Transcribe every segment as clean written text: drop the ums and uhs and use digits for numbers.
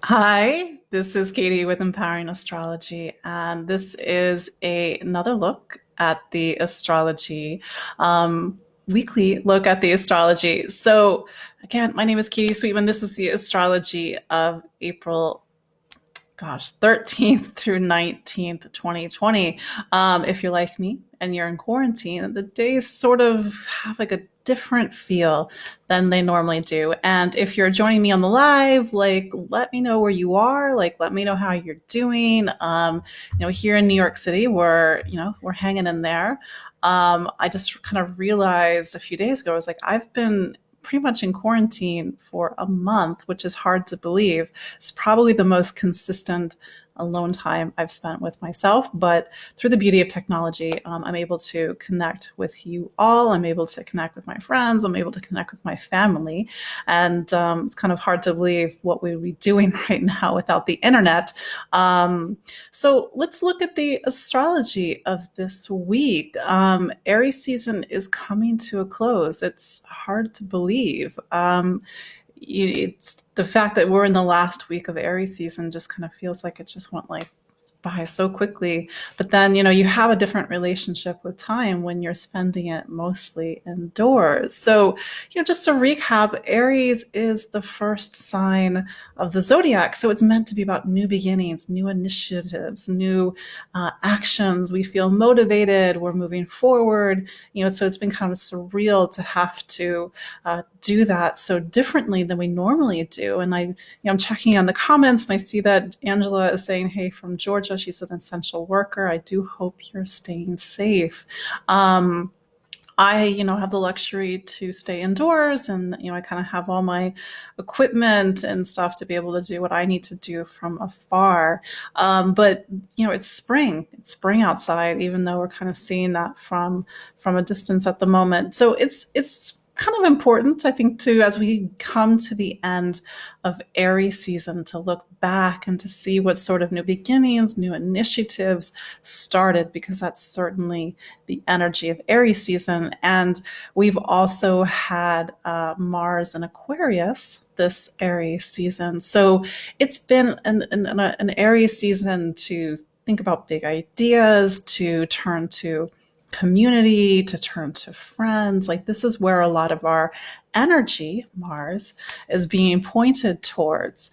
Hi, this is Katie with Empowering Astrology, and this is another look at the astrology, weekly look at the astrology. So, again, my name is Katie Sweetman. This is the astrology of April 13th through 19th, 2020. If you're like me and you're in quarantine, the days sort of have like a different feel than they normally do. And if you're joining me on the live, like, let me know where you are. Like, let me know how you're doing. Here in New York City, we're hanging in there. I just kind of realized a few days ago, I was like, I've been pretty much in quarantine for a month, which is hard to believe. It's probably the most consistent alone time I've spent with myself. But through the beauty of technology, I'm able to connect with you all. I'm able to connect with my friends. I'm able to connect with my family. And it's kind of hard to believe what we would be doing right now without the internet. So let's look at the astrology of this week. Aries season is coming to a close. It's hard to believe. It's the fact that we're in the last week of Aries season just kind of feels like it just went like by so quickly. But then, you have a different relationship with time when you're spending it mostly indoors. So, just to recap, Aries is the first sign of the zodiac. So it's meant to be about new beginnings, new initiatives, new actions. We feel motivated. We're moving forward. So it's been kind of surreal to have to do that so differently than we normally do. And I'm checking on the comments and I see that Angela is saying, hey, from Georgia, she's an essential worker. I do hope you're staying safe. I, have the luxury to stay indoors and, I kind of have all my equipment and stuff to be able to do what I need to do from afar. But, it's spring. It's spring outside, even though we're kind of seeing that from a distance at the moment. So it's kind of important, I think, to as we come to the end of Aries season to look back and to see what sort of new beginnings, new initiatives started, because that's certainly the energy of Aries season. And we've also had Mars in Aquarius this Aries season. So it's been an Aries season to think about big ideas, to turn to community, to turn to friends. Like, this is where a lot of our energy, Mars, is being pointed towards.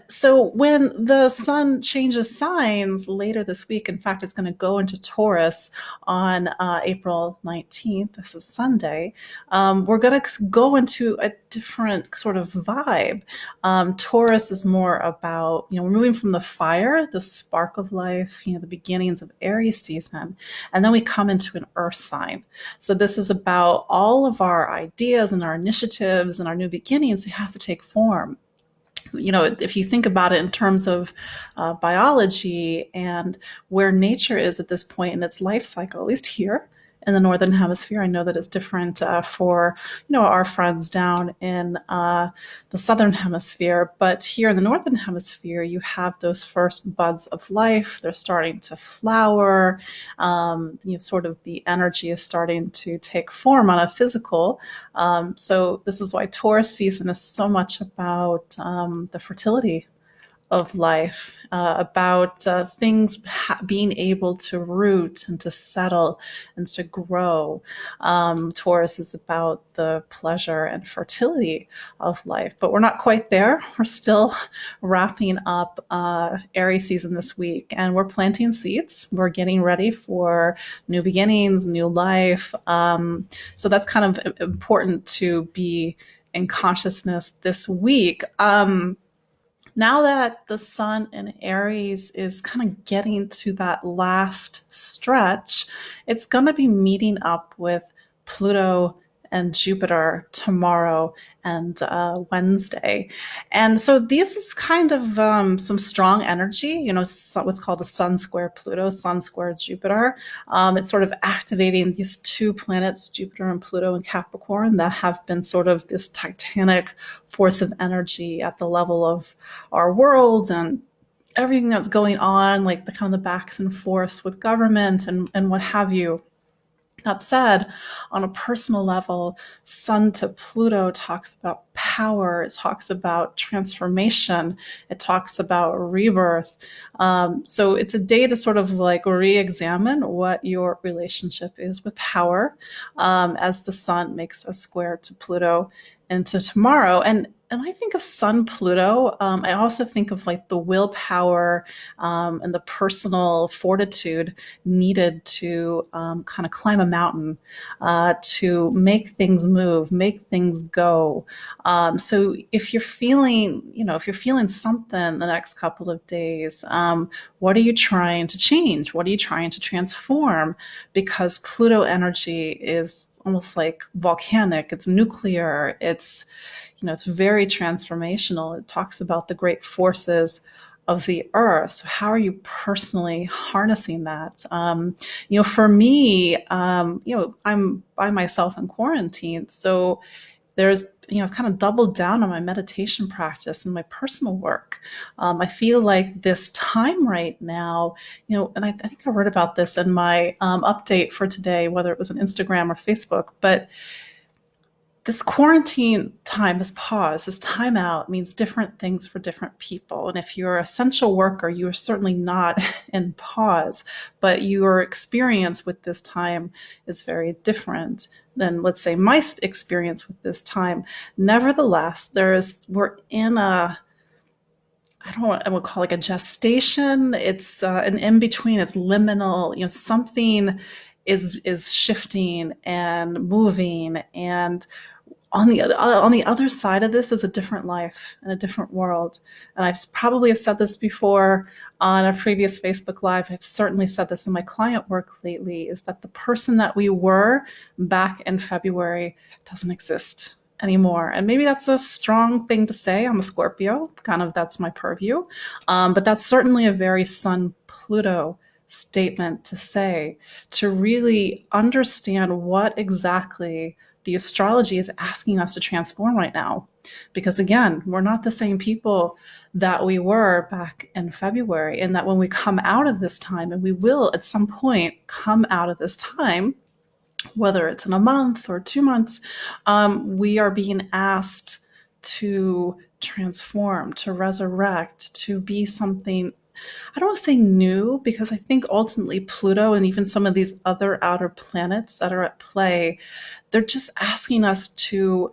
So when the sun changes signs later this week, in fact, it's going to go into Taurus on April 19th. This is Sunday. We're going to go into a different sort of vibe. Taurus is more about, we're moving from the fire, the spark of life, the beginnings of Aries season, and then we come into an earth sign. So this is about all of our ideas and our initiatives and our new beginnings. They have to take form. If you think about it in terms of biology and where nature is at this point in its life cycle, at least here in the Northern Hemisphere. I know that it's different for, our friends down in the Southern Hemisphere. But here in the Northern Hemisphere, you have those first buds of life. They're starting to flower. Sort of the energy is starting to take form on a physical. So this is why Taurus season is so much about the fertility of life, about things being able to root and to settle and to grow. Taurus is about the pleasure and fertility of life, but we're not quite there. We're still wrapping up Aries season this week, and we're planting seeds. We're getting ready for new beginnings, new life. So that's kind of important to be in consciousness this week. Now that the sun in Aries is kind of getting to that last stretch, it's going to be meeting up with Pluto and Jupiter tomorrow and Wednesday. And so this is kind of some strong energy, what's called a sun square Pluto, sun square Jupiter. It's sort of activating these two planets, Jupiter and Pluto in Capricorn, that have been sort of this titanic force of energy at the level of our world and everything that's going on, like the kind of the backs and forths with government and what have you. That said, on a personal level, Sun to Pluto talks about power. It talks about transformation. It talks about rebirth. So it's a day to sort of like re-examine what your relationship is with power, as the Sun makes a square to Pluto into tomorrow. And I think of Sun Pluto. I also think of like the willpower, and the personal fortitude needed to kind of climb a mountain, to make things move, make things go. So if you're feeling, if you're feeling something the next couple of days, what are you trying to change? What are you trying to transform? Because Pluto energy is almost like volcanic. It's nuclear. It's very transformational. It talks about the great forces of the earth. So how are you personally harnessing that? For me, I'm by myself in quarantine. So there's, I've kind of doubled down on my meditation practice and my personal work. I feel like this time right now, and I think I wrote about this in my update for today, whether it was on Instagram or Facebook, but this quarantine time, this pause, this time out means different things for different people. And if you're an essential worker, you are certainly not in pause, but your experience with this time is very different than, let's say, my experience with this time. Nevertheless, we're in I don't know what I would call like a gestation. It's an in between. It's liminal. Something is shifting and moving, and on the other side of this is a different life and a different world. And I've probably have said this before on a previous Facebook Live. I've certainly said this in my client work lately, is that the person that we were back in February doesn't exist anymore. And maybe that's a strong thing to say. I'm a Scorpio, kind of that's my purview. But that's certainly a very Sun Pluto statement to say, to really understand what exactly the astrology is asking us to transform right now. Because again, we're not the same people that we were back in February. And that when we come out of this time, and we will at some point come out of this time, whether it's in a month or 2 months, we are being asked to transform, to resurrect, to be something. I don't want to say new, because I think ultimately Pluto and even some of these other outer planets that are at play, they're just asking us to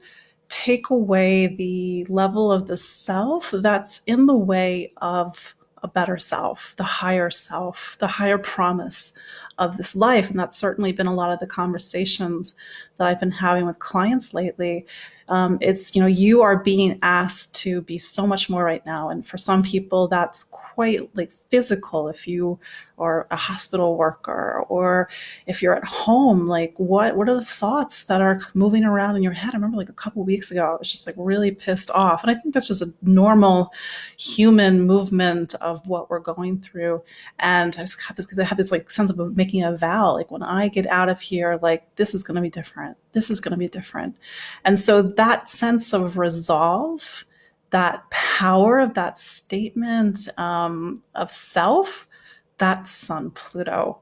take away the level of the self that's in the way of a better self, the higher promise of this life. And that's certainly been a lot of the conversations that I've been having with clients lately. It's, you are being asked to be so much more right now. And for some people, that's quite like physical. If you are a hospital worker, or if you're at home, like what are the thoughts that are moving around in your head? I remember like a couple of weeks ago, I was just like really pissed off. And I think that's just a normal human movement of what we're going through. And I just had this like sense of making a vow, like when I get out of here, like this is going to be different. This is going to be different. And so that sense of resolve, that power of that statement, of self, that's Sun Pluto.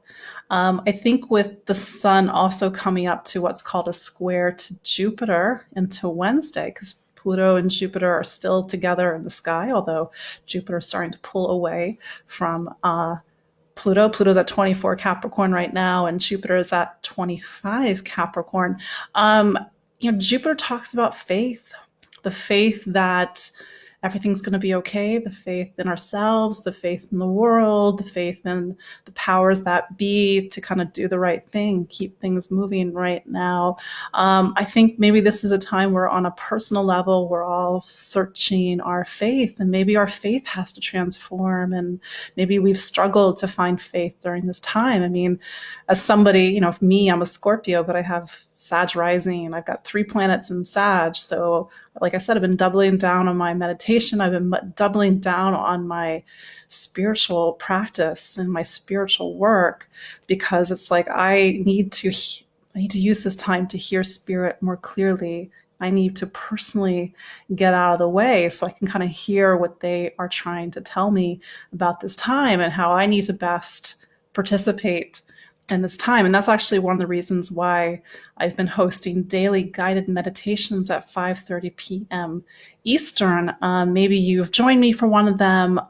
I think with the Sun also coming up to what's called a square to Jupiter into Wednesday, because Pluto and Jupiter are still together in the sky, although Jupiter is starting to pull away from Pluto. Pluto's at 24 Capricorn right now, and Jupiter is at 25 Capricorn. Jupiter talks about faith, the faith that everything's going to be okay, the faith in ourselves, the faith in the world, the faith in the powers that be to kind of do the right thing, keep things moving right now. I think maybe this is a time where on a personal level, we're all searching our faith, and maybe our faith has to transform, and maybe we've struggled to find faith during this time. I mean, as somebody, me, I'm a Scorpio, but I have Sag rising. I've got 3 planets in Sag. So like I said, I've been doubling down on my meditation. I've been doubling down on my spiritual practice and my spiritual work, because it's like I need to use this time to hear spirit more clearly. I need to personally get out of the way so I can kind of hear what they are trying to tell me about this time and how I need to best participate in this time. And that's actually one of the reasons why I've been hosting daily guided meditations at 5:30 p.m. Eastern. Maybe you've joined me for one of them.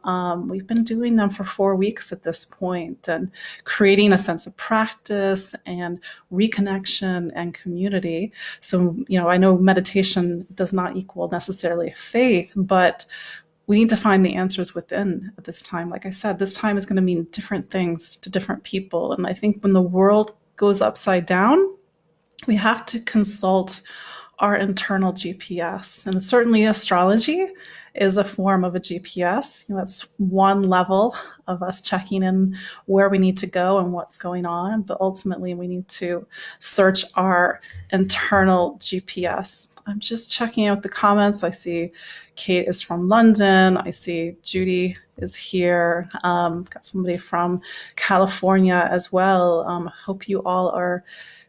We've been doing them for 4 weeks at this point and creating a sense of practice and reconnection and community. So, I know meditation does not equal necessarily faith, but we need to find the answers within at this time. Like I said, this time is going to mean different things to different people. And I think when the world goes upside down, we have to consult our internal GPS. And certainly astrology is a form of a GPS. That's one level of us checking in where we need to go and what's going on. But ultimately, we need to search our internal GPS. I'm just checking out the comments. I see Kate is from London. I see Judy is here. Got somebody from California as well. Hope you all are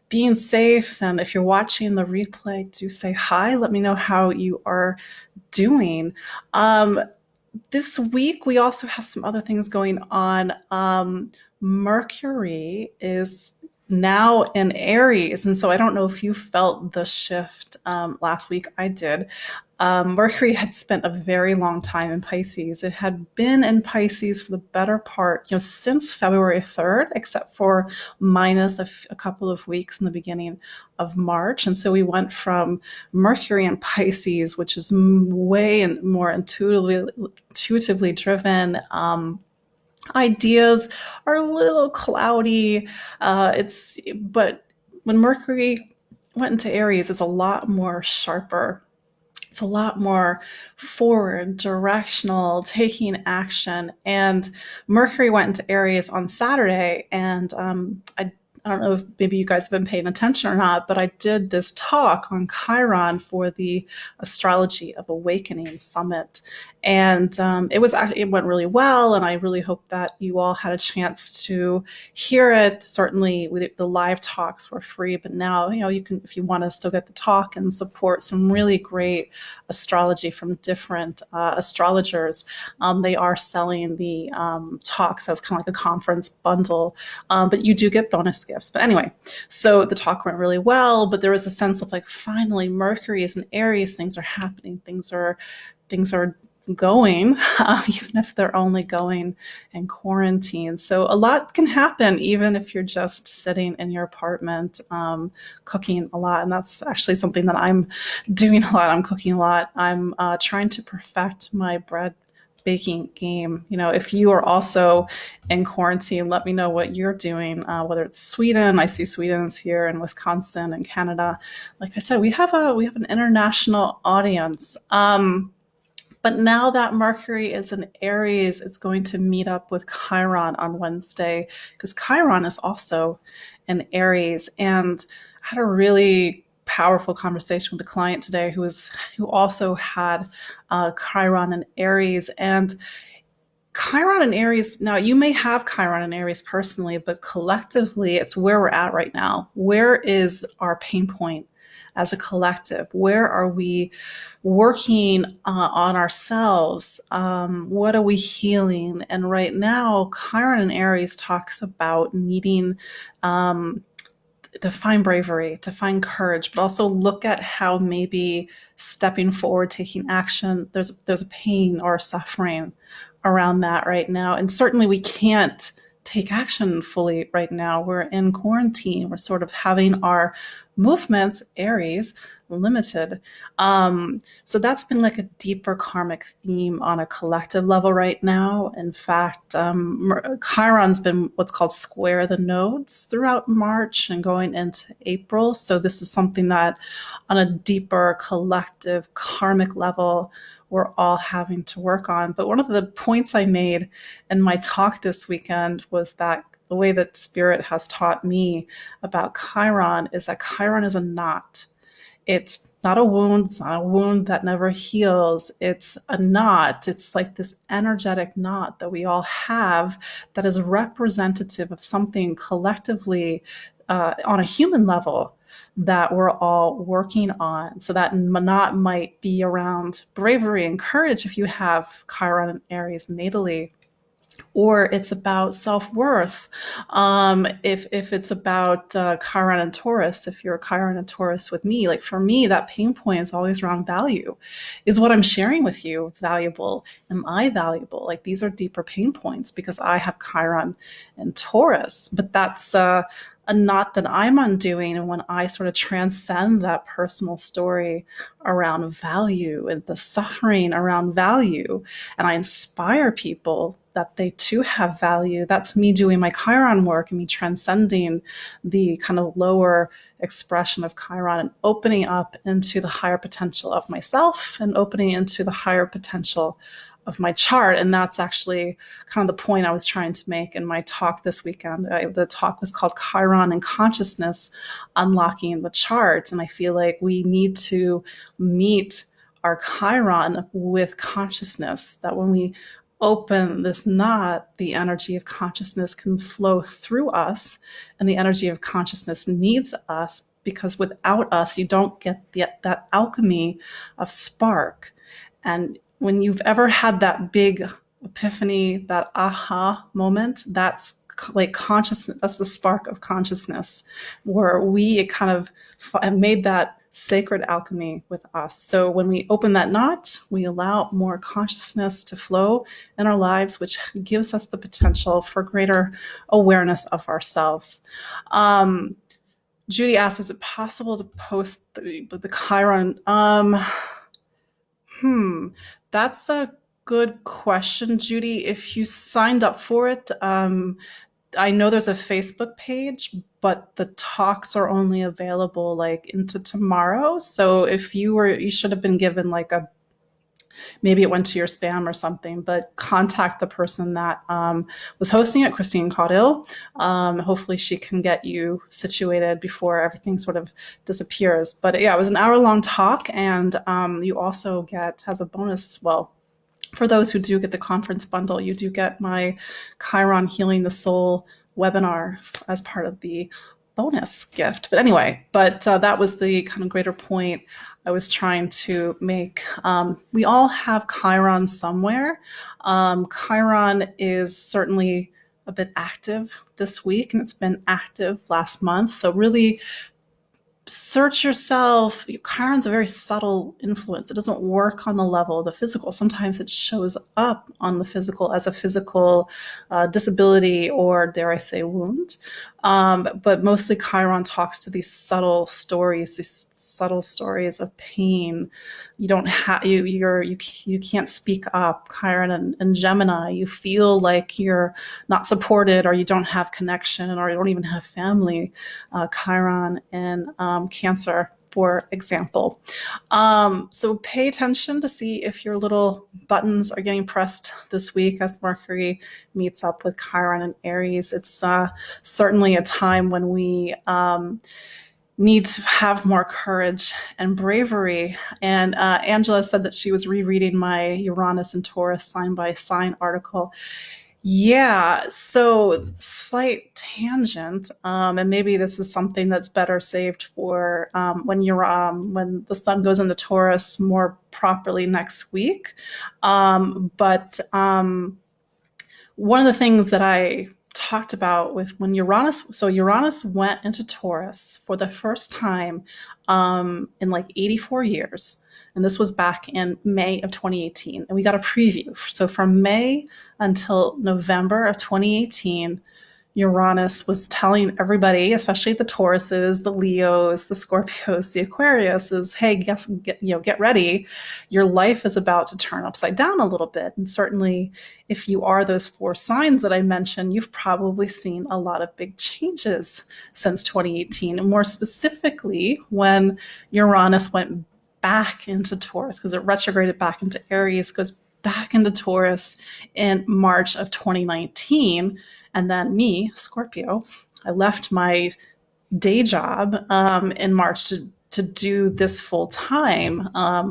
being safe. And if you're watching the replay, do say hi. Let me know how you are doing. This week, we also have some other things going on. Mercury is now in Aries. And so I don't know if you felt the shift last week. I did. Mercury had spent a very long time in Pisces. It had been in Pisces for the better part, since February 3rd, except for minus a couple of weeks in the beginning of March. And so we went from Mercury in Pisces, which is way more intuitively driven. Ideas are a little cloudy. But when Mercury went into Aries, it's a lot more sharper. It's a lot more forward, directional, taking action. And Mercury went into Aries on Saturday. And I don't know if maybe you guys have been paying attention or not, but I did this talk on Chiron for the Astrology of Awakening Summit. And it went really well. And I really hope that you all had a chance to hear it. Certainly the live talks were free, but now, you can, if you want to still get the talk and support some really great astrology from different astrologers, they are selling the talks as kind of like a conference bundle, but you do get bonus gifts. But anyway, so the talk went really well, but there was a sense of like, finally, Mercury is in Aries, things are happening, things are going, even if they're only going in quarantine. So a lot can happen, even if you're just sitting in your apartment, cooking a lot. And that's actually something that I'm doing a lot. I'm cooking a lot. I'm trying to perfect my bread baking game. If you are also in quarantine, let me know what you're doing, whether it's Sweden. I see Sweden's here, and Wisconsin and Canada. Like I said, we have an international audience. But now that Mercury is in Aries, it's going to meet up with Chiron on Wednesday, because Chiron is also in Aries. And I had a really powerful conversation with a client today who also had Chiron in Aries. And Chiron in Aries, now you may have Chiron in Aries personally, but collectively it's where we're at right now. Where is our pain point as a collective? Where are we working on ourselves? What are we healing? And right now, Chiron in Aries talks about needing to find bravery, to find courage, but also look at how maybe stepping forward, taking action, there's a pain or a suffering around that right now. And certainly we can't take action fully right now. We're in quarantine. We're sort of having our movements, Aries, limited. So that's been like a deeper karmic theme on a collective level right now. In fact, Chiron's been what's called square the nodes throughout March and going into April. So this is something that on a deeper collective karmic level, we're all having to work on. But one of the points I made in my talk this weekend was that the way that Spirit has taught me about Chiron is that Chiron is a knot. It's not a wound. It's not a wound that never heals. It's a knot. It's like this energetic knot that we all have that is representative of something collectively on a human level that we're all working on. So that knot might be around bravery and courage if you have Chiron and Aries natally, or it's about self-worth. If it's about Chiron and Taurus, if you're a Chiron and Taurus with me, like for me, that pain point is always around value. Is what I'm sharing with you valuable? Am I valuable? Like these are deeper pain points because I have Chiron and Taurus, but that's a knot that I'm undoing. And when I sort of transcend that personal story around value and the suffering around value, and I inspire people that they too have value, that's me doing my Chiron work and me transcending the kind of lower expression of Chiron and opening up into the higher potential of myself and opening into the higher potential of my chart. And that's actually kind of the point I was trying to make in my talk this weekend. The talk was called Chiron and Consciousness, Unlocking the Chart. And I feel like we need to meet our Chiron with consciousness, that when we open this knot, the energy of consciousness can flow through us, and the energy of consciousness needs us, because without us, you don't get that alchemy of spark. And when you've ever had that big epiphany, that aha moment, that's like consciousness, that's the spark of consciousness, where we kind of have made that sacred alchemy with us. So when we open that knot, we allow more consciousness to flow in our lives, which gives us the potential for greater awareness of ourselves. Judy asks, is it possible to post the Chiron? That's a good question, Judy. If you signed up for it, I know there's a Facebook page, but the talks are only available like into tomorrow. So if you should have been given like maybe it went to your spam or something, but contact the person that was hosting it, Christine Caudill. Hopefully she can get you situated before everything sort of disappears. But yeah, it was an hour-long talk, and you also has a bonus, well, for those who do get the conference bundle, you do get my Chiron Healing the Soul webinar as part of the bonus gift. But anyway, that was the kind of greater point I was trying to make. We all have Chiron somewhere. Chiron is certainly a bit active this week, and it's been active last month. So really search yourself. Chiron's a very subtle influence. It doesn't work on the level of the physical. Sometimes it shows up on the physical as a physical disability, or dare I say wound. But mostly Chiron talks to these subtle stories of pain. You don't have you can't speak up. Chiron and Gemini, you feel like you're not supported, or you don't have connection, or you don't even have family. Chiron and Cancer, for example. So pay attention to see if your little buttons are getting pressed this week as Mercury meets up with Chiron and Aries. It's certainly a time when we need to have more courage and bravery. And Angela said that she was rereading my Uranus and Taurus sign by sign article. Yeah, so slight tangent, and maybe this is something that's better saved for when the sun goes into Taurus more properly next week. But one of the things that I talked about with when Uranus went into Taurus for the first time in like 84 years. And this was back in May of 2018. And we got a preview. So from May until November of 2018, Uranus was telling everybody, especially the Tauruses, the Leos, the Scorpios, the Aquariuses, hey, get ready. Your life is about to turn upside down a little bit. And certainly if you are those 4 signs that I mentioned, you've probably seen a lot of big changes since 2018. And more specifically, when Uranus went back into Taurus, because it retrograded back into Aries, goes back into Taurus in March of 2019. And then me, Scorpio, I left my day job in March to do this full time. I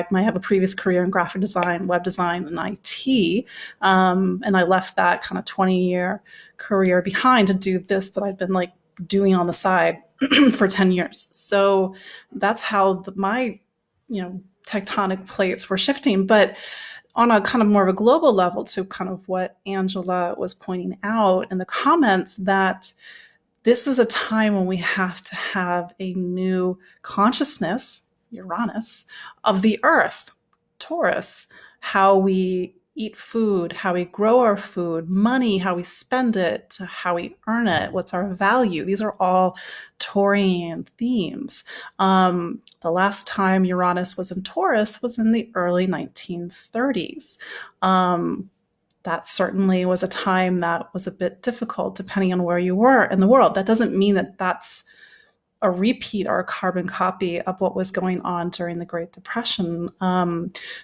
might have a previous career in graphic design, web design, and IT. And I left that kind of 20-year career behind to do this that I've been like doing on the side for 10 years. So that's how my tectonic plates were shifting. But on a kind of more of a global level, to kind of what Angela was pointing out in the comments, that this is a time when we have to have a new consciousness, Uranus, of the earth, Taurus, how we eat food, how we grow our food, money, how we spend it, how we earn it, what's our value. These are all Taurian themes. The last time Uranus was in Taurus was in the early 1930s. That certainly was a time that was a bit difficult depending on where you were in the world. That doesn't mean that that's a repeat or a carbon copy of what was going on during the Great Depression.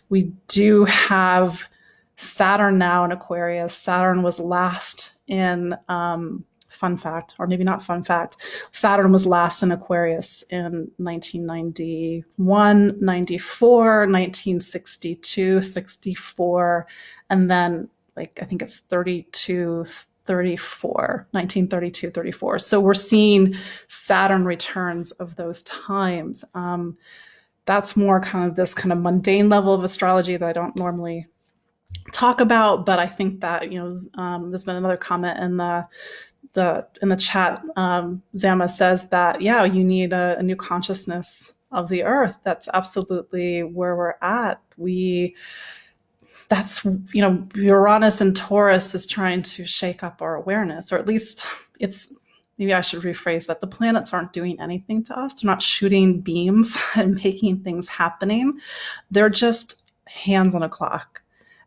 We do have Saturn now in Aquarius. Saturn was last in, fun fact, or maybe not fun fact, Saturn was last in Aquarius in 1991, 94, 1962, 64, and then I think it's 32, 34, 1932, 34. So we're seeing Saturn returns of those times. That's more kind of this kind of mundane level of astrology that I don't normally talk about, but I think that, there's been another comment in the chat. Zama says that, yeah, you need a new consciousness of the earth. That's absolutely where we're at. That's, Uranus and Taurus is trying to shake up our awareness, or at least maybe I should rephrase that. The planets aren't doing anything to us. They're not shooting beams and making things happening. They're just hands on a clock.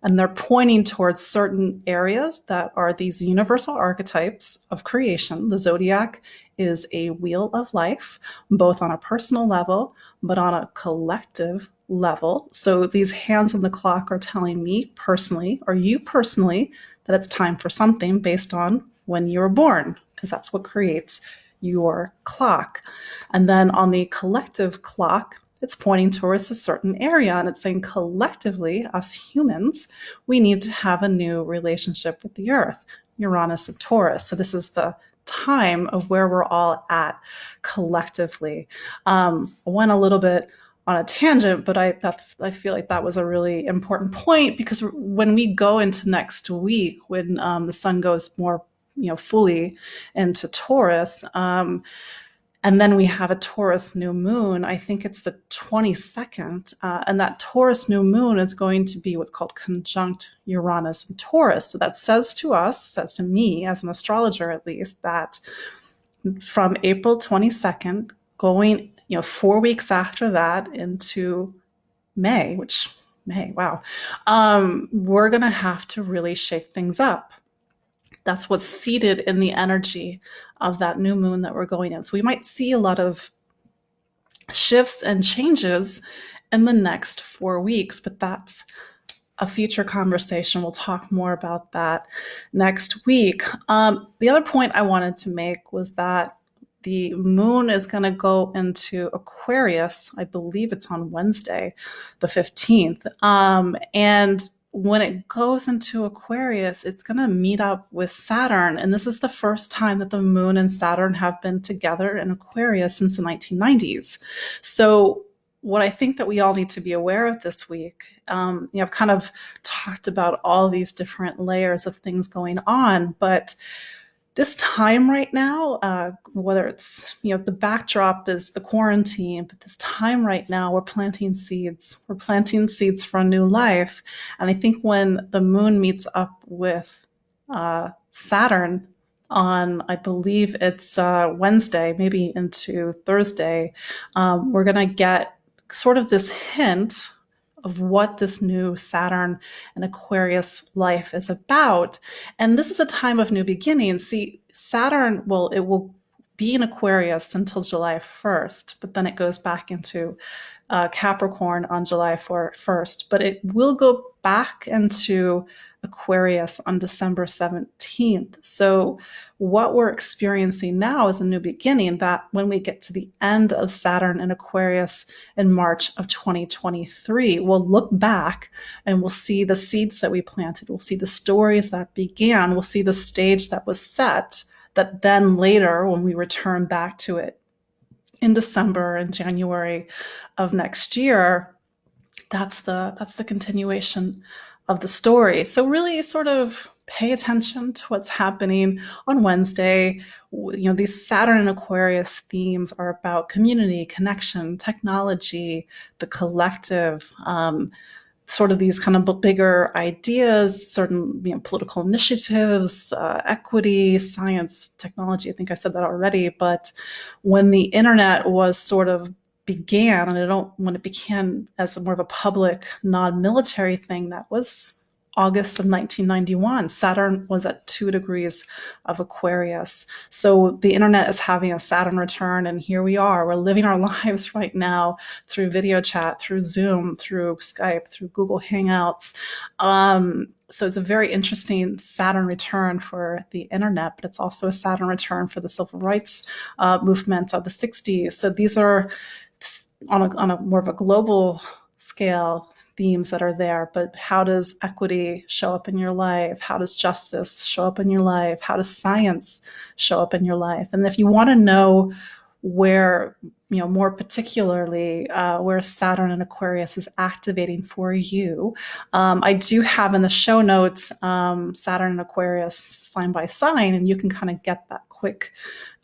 And they're pointing towards certain areas that are these universal archetypes of creation. The zodiac is a wheel of life, both on a personal level, but on a collective level. So these hands on the clock are telling me personally, or you personally, that it's time for something based on when you were born, because that's what creates your clock. And then on the collective clock, it's pointing towards a certain area, and it's saying collectively, us humans, we need to have a new relationship with the earth, Uranus and Taurus. So this is the time of where we're all at collectively. I went a little bit on a tangent, but I feel like that was a really important point, because when we go into next week, when the sun goes more, fully into Taurus, and then we have a Taurus new moon. I think it's the 22nd. And that Taurus new moon is going to be what's called conjunct Uranus and Taurus. So that says to me as an astrologer at least, that from April 22nd, going 4 weeks after that into May, wow, we're going to have to really shake things up. That's what's seated in the energy of that new moon that we're going in. So we might see a lot of shifts and changes in the next 4 weeks, but that's a future conversation. We'll talk more about that next week. The other point I wanted to make was that the moon is going to go into Aquarius. I believe it's on Wednesday, the 15th. And when it goes into Aquarius, it's going to meet up with Saturn. And this is the first time that the moon and Saturn have been together in Aquarius since the 1990s. So what I think that we all need to be aware of this week, I've kind of talked about all these different layers of things going on, but this time right now, whether it's, the backdrop is the quarantine, but this time right now, we're planting seeds. We're planting seeds for a new life. And I think when the moon meets up with Saturn on, I believe it's Wednesday, maybe into Thursday, we're going to get sort of this hint of what this new Saturn and Aquarius life is about. And this is a time of new beginnings. See, Saturn, it will be in Aquarius until July 1st, but then it goes back into Capricorn on July 1st. But it will go back into Aquarius on December 17th. So what we're experiencing now is a new beginning, that when we get to the end of Saturn and Aquarius in March of 2023, we'll look back and we'll see the seeds that we planted. We'll see the stories that began. We'll see the stage that was set, that then later, when we return back to it in December and January of next year, that's the continuation of the story. So really sort of pay attention to what's happening on Wednesday. These Saturn and Aquarius themes are about community, connection, technology, the collective, sort of these kind of bigger ideas, certain political initiatives, equity, science, technology. I think I said that already. But when the internet was sort of began, and when it began as more of a public, non-military thing, that was August of 1991. Saturn was at 2 degrees of Aquarius. So the internet is having a Saturn return, and here we are. We're living our lives right now through video chat, through Zoom, through Skype, through Google Hangouts. So it's a very interesting Saturn return for the internet, but it's also a Saturn return for the civil rights movement of the 60s. So these are on a more of a global scale themes that are there, but how does equity show up in your life? How does justice show up in your life? How does science show up in your life? And if you want to know where, more particularly where Saturn and Aquarius is activating for you, I do have in the show notes Saturn and Aquarius sign by sign, and you can kind of get that quick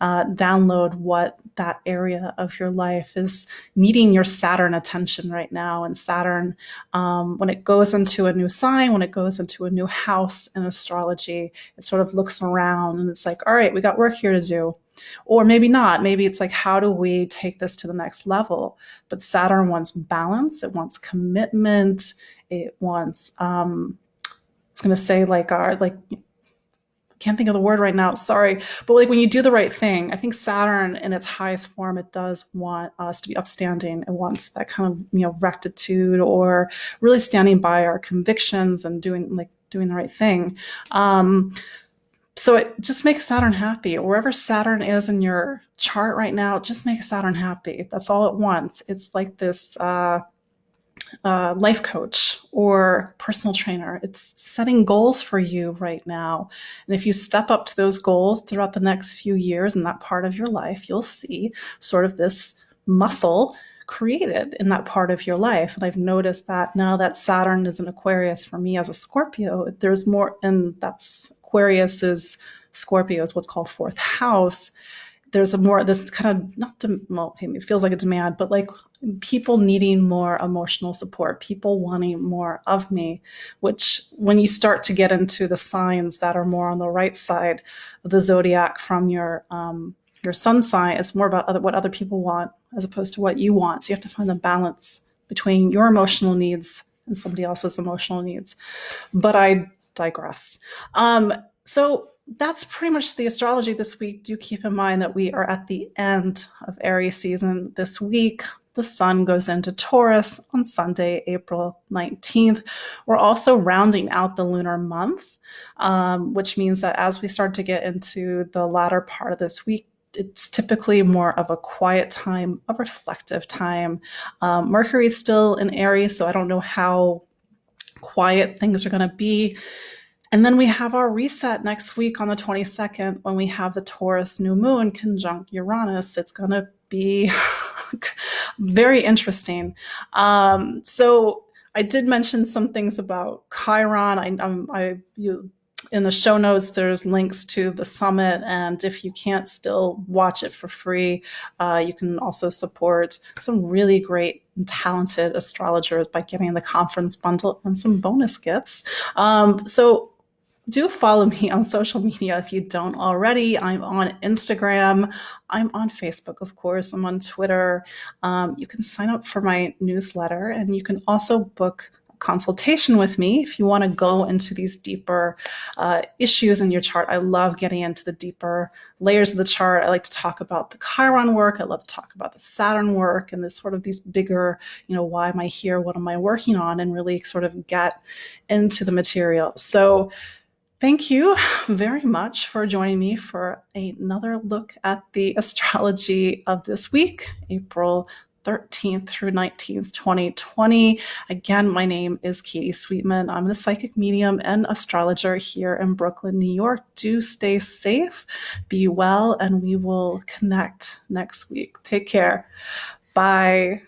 download what that area of your life is needing your Saturn attention right now. And Saturn, when it goes into a new sign, when it goes into a new house in astrology, it sort of looks around and it's like, all right, we got work here to do. Or maybe not. Maybe it's like, how do we take this to the next level? But Saturn wants balance. It wants commitment. It wants, I was going to say can't think of the word right now, sorry. But when you do the right thing, I think Saturn in its highest form, it does want us to be upstanding. It wants that kind of, rectitude, or really standing by our convictions and doing the right thing. So it just makes Saturn happy. Wherever Saturn is in your chart right now, just make Saturn happy. That's all it wants. It's like this life coach or personal trainer. It's setting goals for you right now. And if you step up to those goals throughout the next few years in that part of your life, you'll see sort of this muscle created in that part of your life. And I've noticed that now that Saturn is in Aquarius for me as a Scorpio, there's more, and that's Aquarius is Scorpio is what's called fourth house. There's this kind of, it feels like a demand, but like people needing more emotional support, people wanting more of me, which when you start to get into the signs that are more on the right side of the zodiac from your sun sign, it's more about what other people want as opposed to what you want. So you have to find the balance between your emotional needs and somebody else's emotional needs. But I digress. So that's pretty much the astrology this week. Do keep in mind that we are at the end of Aries season this week. The sun goes into Taurus on Sunday, April 19th. We're also rounding out the lunar month, which means that as we start to get into the latter part of this week, it's typically more of a quiet time, a reflective time. Mercury is still in Aries, so I don't know how quiet things are going to be. And then we have our reset next week on the 22nd when we have the Taurus new moon conjunct Uranus. It's going to be very interesting. So I did mention some things about Chiron. In the show notes, there's links to the summit. And if you can't still watch it for free, you can also support some really great and talented astrologers by getting the conference bundle and some bonus gifts. So do follow me on social media if you don't already. I'm on Instagram. I'm on Facebook, of course. I'm on Twitter. You can sign up for my newsletter, and you can also book a consultation with me if you want to go into these deeper issues in your chart. I love getting into the deeper layers of the chart. I like to talk about the Chiron work. I love to talk about the Saturn work and these bigger, why am I here? What am I working on? And really sort of get into the material. So thank you very much for joining me for another look at the astrology of this week, April 13th through 19th, 2020. Again, my name is Katie Sweetman. I'm the psychic medium and astrologer here in Brooklyn, New York. Do stay safe, be well, and we will connect next week. Take care. Bye.